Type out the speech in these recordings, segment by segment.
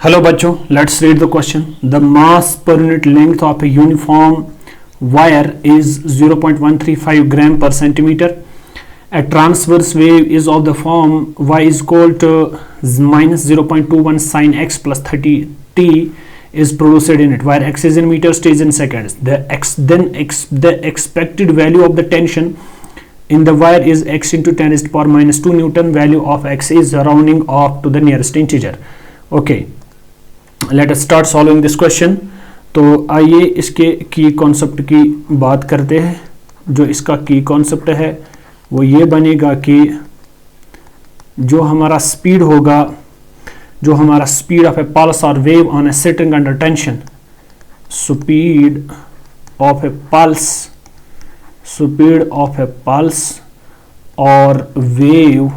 Hello बच्चों, let's read the question. The mass per unit length of a uniform wire is 0.135 gram per centimeter. A transverse wave is of the form y is equal to minus 0.21 sin x plus 30 t is produced in it, where x is in meters, t is in seconds. The expected value of the tension in the wire is x into 10 raised to power minus 2 Newton. Value of x is rounding off to the nearest integer. Okay, let us start solving this question. तो आइए इसके की concept की बात करते हैं. जो इसका की कॉन्सेप्ट है वो ये बनेगा कि जो हमारा स्पीड होगा, जो हमारा स्पीड ऑफ ए पल्स और wave on a string under tension, speed of a pulse और wave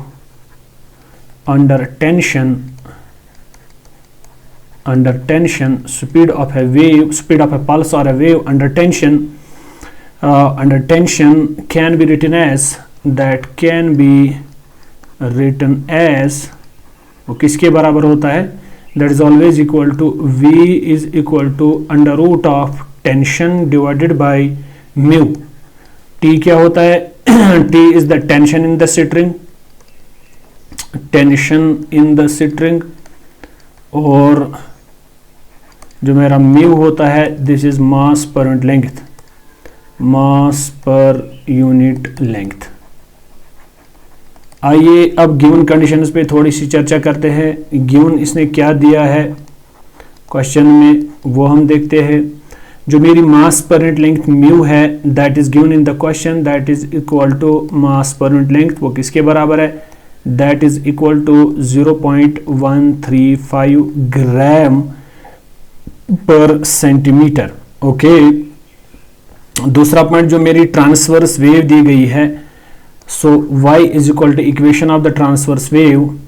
under tension, speed of a pulse or a wave under tension can be written as वो किसके बराबर होता है? that is always equal to V is equal to under root of tension divided by mu. T क्या होता है? T is the tension in the string और जो मेरा म्यू होता है this is mass per unit length. आइए अब गिवन कंडीशंस पे थोड़ी सी चर्चा करते हैं. गिवन इसने क्या दिया है क्वेश्चन में वो हम देखते हैं. जो मेरी mass per unit length mu है that is given in the question, that is equal to mass per unit length. वो किसके बराबर है? That is equal to 0.135 gram per centimetre. Okay, दूसरा पॉइंट जो मेरी ट्रांसवर्स वेव दी गई है, so y is equal to equation of the transverse wave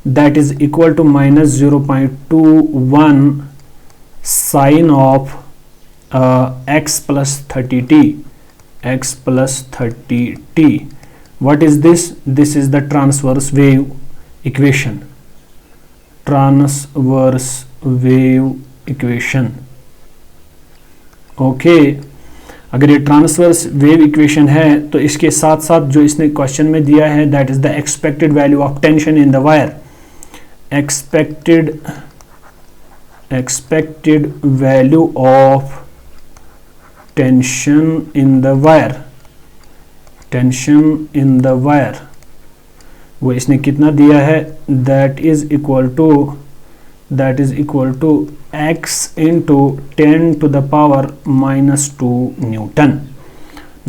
that is equal to minus 0.21 sine of x plus 30t. What is this? This is the transverse wave equation. Okay, अगर ये transverse wave equation है तो इसके साथ साथ जो इसने question में दिया है that is the expected value of tension in the wire. Expected value of tension in the wire वो इसने कितना दिया है? That is equal to x into 10 to the power minus 2 Newton.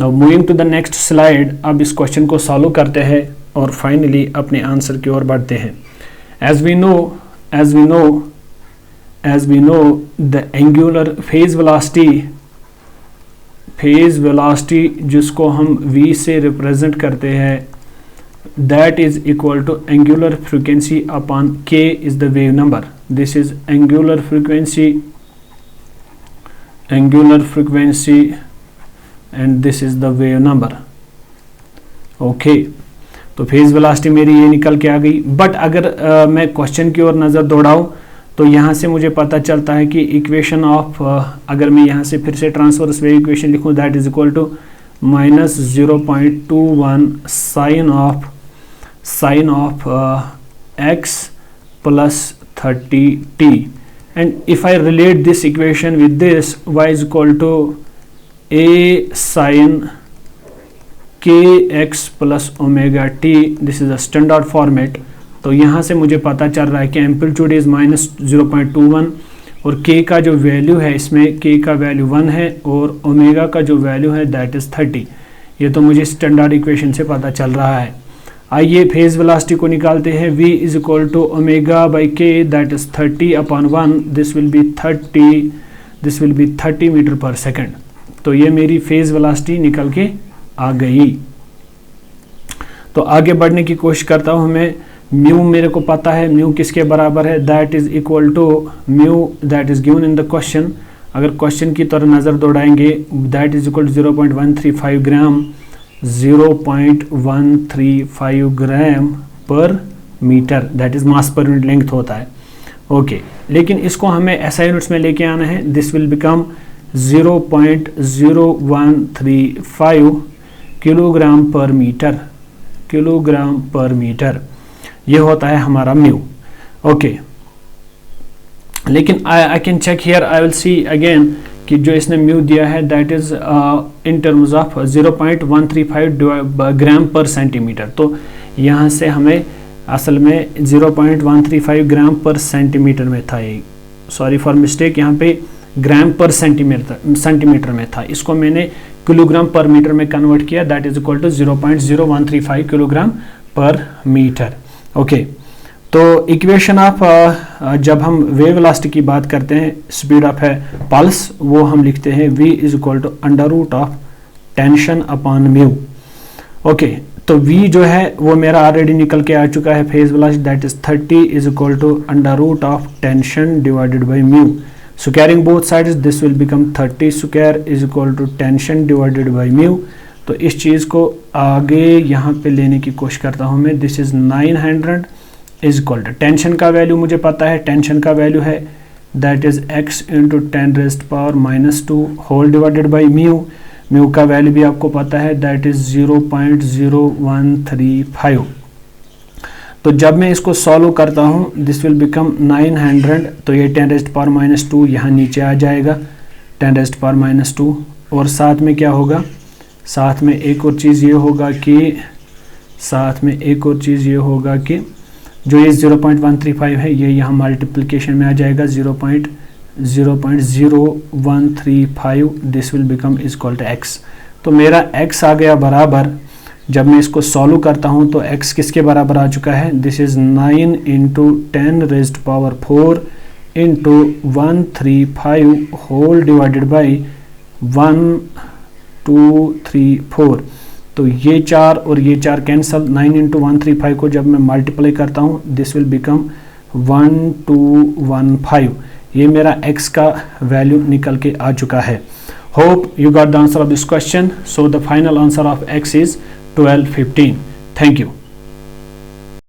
Now moving to the next slide. अब इस question को solve करते हैं और फाइनली अपने आंसर की ओर बढ़ते हैं. As we know the angular phase velocity जिसको हम v से रिप्रेजेंट करते हैं that is equal to angular frequency upon k is the wave number. This is angular frequency and this is the wave number. Okay, तो phase velocity मेरी ये निकल के आ गई. बट अगर मैं क्वेश्चन की ओर नज़र दौड़ाऊं तो यहाँ से मुझे पता चलता है कि इक्वेशन ऑफ अगर मैं यहाँ से फिर से ट्रांसवर्स वेव इक्वेशन लिखूँ that is equal to minus 0.21 sine of x plus 30t. and if I relate this equation with this, y is equal to a sin kx plus omega t. this is a standard format. तो यहाँ से मुझे पता चल रहा है कि amplitude is minus 0.21 और k का जो वैल्यू है इसमें k का वैल्यू 1 है और ओमेगा का जो वैल्यू है दैट इज 30. ये तो मुझे स्टैंडर्ड इक्वेशन से पता चल रहा है. आइए फेज वेलोसिटी को निकालते हैं. v is equal to omega by k that is 30 upon 1. This will be 30 metre per second. तो ये मेरी फेज वेलोसिटी निकल के आ गई. तो आगे बढ़ने की कोशिश करता हूँ. मैं म्यू मेरे को पता है, म्यू किसके बराबर है? That is equal to mu that is given in the question. अगर क्वेश्चन की तरफ नज़र दौड़ाएंगे that is equal to 0.135 gram 0.135 gram per metre, that is mass per unit length होता है. ओके, लेकिन इसको हमें ऐसा यूनिट्स में लेके आना है. This will become 0.0135 kilogram per metre. ये होता है हमारा म्यू. ओके, लेकिन I can check here, I will see again कि जो इसने म्यू दिया है that is in terms of 0.135 gram per centimetre. तो यहाँ से हमें असल में 0.135 ग्राम पर सेंटीमीटर में था. ये सॉरी फॉर मिस्टेक, यहाँ पे ग्राम पर सेंटीमीटर में था. इसको मैंने किलोग्राम पर मीटर में कन्वर्ट किया. That is equal to 0.0135 kilogram per metre. Okay, तो इक्वेशन ऑफ जब हम वेव वेलोसिटी की बात करते हैं, स्पीड ऑफ है पल्स, वो हम लिखते हैं v is equal to under root of tension upon mu. Okay, तो v जो है वो मेरा ऑलरेडी निकल के आ चुका है. Phase velocity that is 30 is equal to under root of tension divided by mu. Squaring both sides this will become 30 square is equal to tension divided by mu. तो इस चीज़ को आगे यहाँ पे लेने की कोशिश करता हूँ मैं. This is 900 is equal to tension का वैल्यू मुझे पता है. टेंशन का वैल्यू है that is x into 10⁻⁻² whole divided by mu. Mu का वैल्यू भी आपको पता है दैट इज 0.0135. तो जब मैं इसको सॉल्व करता हूँ दिस विल बिकम 900. तो ये 10⁻⁻² यहाँ नीचे आ जाएगा 10⁻⁻². और साथ में क्या होगा, साथ में एक और चीज़ ये होगा कि जो ये 0.135 है ये यहाँ मल्टीप्लिकेशन में आ जाएगा 0.0135. This will become is equal to x. तो मेरा x आ गया बराबर, जब मैं इसको सॉल्व करता हूँ तो x किसके बराबर आ चुका है. This is 9 into 10⁻⁴ into 135 whole divided by 1234. तो ये 4 और ये 4 कैंसल. 9 इंटू 135 को जब मैं मल्टीप्लाई करता हूँ दिस विल बिकम 1215. ये मेरा x का वैल्यू निकल के आ चुका है. Hope you got the answer of this question. So the final answer of x is 1215. Thank you.